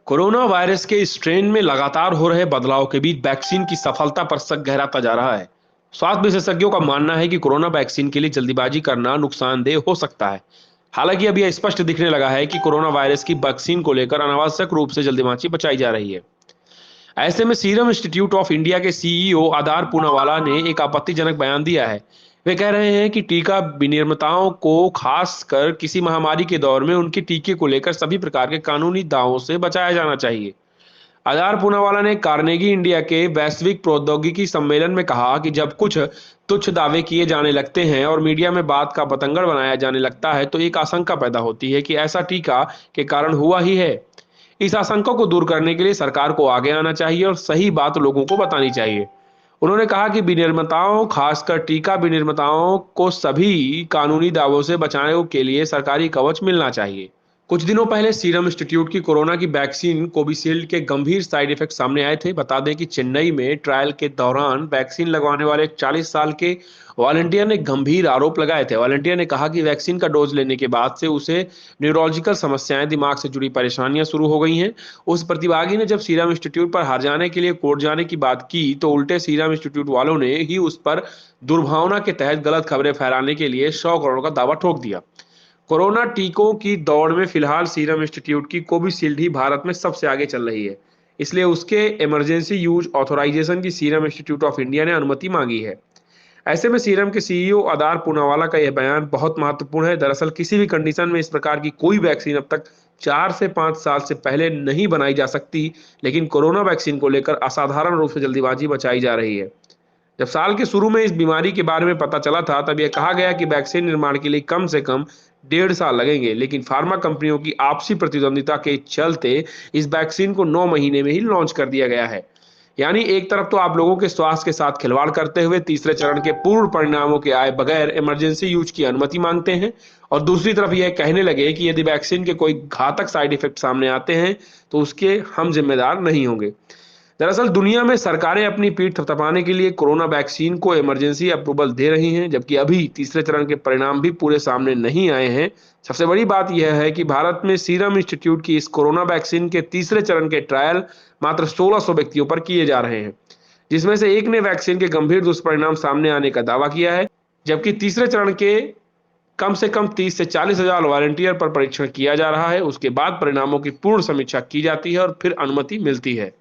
Corona virus के strain में लगातार हो रहे बदलाव के बीच वैक्सीन की सफलता पर शक गहराता जा रहा है। स्वास्थ्य विशेषज्ञों का मानना है कि कोरोना वैक्सीन के लिए जल्दीबाजी करना नुकसानदेह हो सकता है। हालांकि अब यह स्पष्ट दिखने लगा है कि कोरोना वायरस की वैक्सीन को लेकर अनावश्यक रूप से जल्दीबाजी बचाई जा रही है। ऐसे में सीरम इंस्टीट्यूट ऑफ इंडिया के सीईओ आधार पूनावाला ने एक आपत्तिजनक बयान दिया है। वे कह रहे हैं कि टीका विनिर्माताओं को खासकर किसी महामारी के दौर में उनके टीके को लेकर सभी प्रकार के कानूनी दावों से बचाया जाना चाहिए। आधार पूनावाला ने कार्नेगी इंडिया के वैश्विक प्रौद्योगिकी सम्मेलन में कहा कि जब कुछ तुच्छ दावे किए जाने लगते हैं और मीडिया में बात का बतंगड़ बनाया जाने लगता है तो एक आशंका पैदा होती है कि ऐसा टीका के कारण हुआ ही है। इस आशंका को दूर करने के लिए सरकार को आगे आना चाहिए और सही बात लोगों को बतानी चाहिए। उन्होंने कहा कि विनिर्माताओं, खासकर टीका विनिर्माताओं को सभी कानूनी दावों से बचाने के लिए सरकारी कवच मिलना चाहिए। कुछ दिनों पहले सीरम इंस्टीट्यूट की कोरोना की वैक्सीन कोविशील्ड के गंभीर साइड इफेक्ट सामने आए थे। बता दें कि चेन्नई में ट्रायल के दौरान वैक्सीन लगवाने वाले एक 40 साल के वॉलंटियर ने गंभीर आरोप लगाए थे। वॉलंटियर ने कहा कि वैक्सीन का डोज लेने के बाद से उसे न्यूरोलॉजिकल समस्याएं, दिमाग से जुड़ी परेशानियां शुरू हो गई हैं। उस प्रतिभागी ने जब सीरम इंस्टीट्यूट पर हार जाने के लिए कोर्ट जाने की बात की तो उल्टे सीरम इंस्टीट्यूट वालों ने ही उस पर दुर्भावना के तहत गलत खबरें फैलाने के लिए 100 करोड़ का दावा ठोक दिया। कोरोना टीकों की दौड़ में फिलहाल सीरम इंस्टीट्यूट की कोविशील्ड ही भारत में सबसे आगे चल रही है। इसलिए उसके इमरजेंसी यूज ऑथराइजेशन की सीरम इंस्टीट्यूट ऑफ इंडिया ने अनुमति मांगी है। ऐसे में सीरम के सीईओ आधार पूनावाला का यह बयान बहुत महत्वपूर्ण है। दरअसल किसी भी कंडीशन में इस प्रकार की कोई वैक्सीन अब तक 4 से 5 साल से पहले नहीं बनाई जा सकती, लेकिन कोरोना वैक्सीन को लेकर असाधारण रूप से जल्दीबाजी मचाई जा रही है। जब साल के शुरू में इस बीमारी के बारे में पता चला था तब यह कहा गया कि वैक्सीन निर्माण के लिए कम से कम 1.5 साल लगेंगे, लेकिन फार्मा कंपनियों की आपसी प्रतिद्वंदिता के चलते इस वैक्सीन को 9 महीने में ही लॉन्च कर दिया गया है। यानी एक तरफ तो आप लोगों के स्वास्थ्य के साथ खिलवाड़ करते हुए तीसरे चरण के पूर्ण परिणामों के आए बगैर इमरजेंसी यूज की अनुमति मांगते हैं, और दूसरी तरफ यह कहने लगे कि यदि वैक्सीन के कोई घातक साइड इफेक्ट सामने आते हैं तो उसके हम जिम्मेदार नहीं होंगे। दरअसल दुनिया में सरकारें अपनी पीठ थपथपाने के लिए कोरोना वैक्सीन को इमरजेंसी अप्रूवल दे रही हैं, जबकि अभी तीसरे चरण के परिणाम भी पूरे सामने नहीं आए हैं। सबसे बड़ी बात यह है कि भारत में सीरम इंस्टीट्यूट की इस कोरोना वैक्सीन के तीसरे चरण के ट्रायल मात्र 1600 व्यक्तियों पर किए जा रहे हैं, जिसमें से एक ने वैक्सीन के गंभीर दुष्परिणाम सामने आने का दावा किया है, जबकि तीसरे चरण के कम से कम 30 से 40 हजार वॉलंटियर पर परीक्षण किया जा रहा है। उसके बाद परिणामों की पूर्ण समीक्षा की जाती है और फिर अनुमति मिलती है।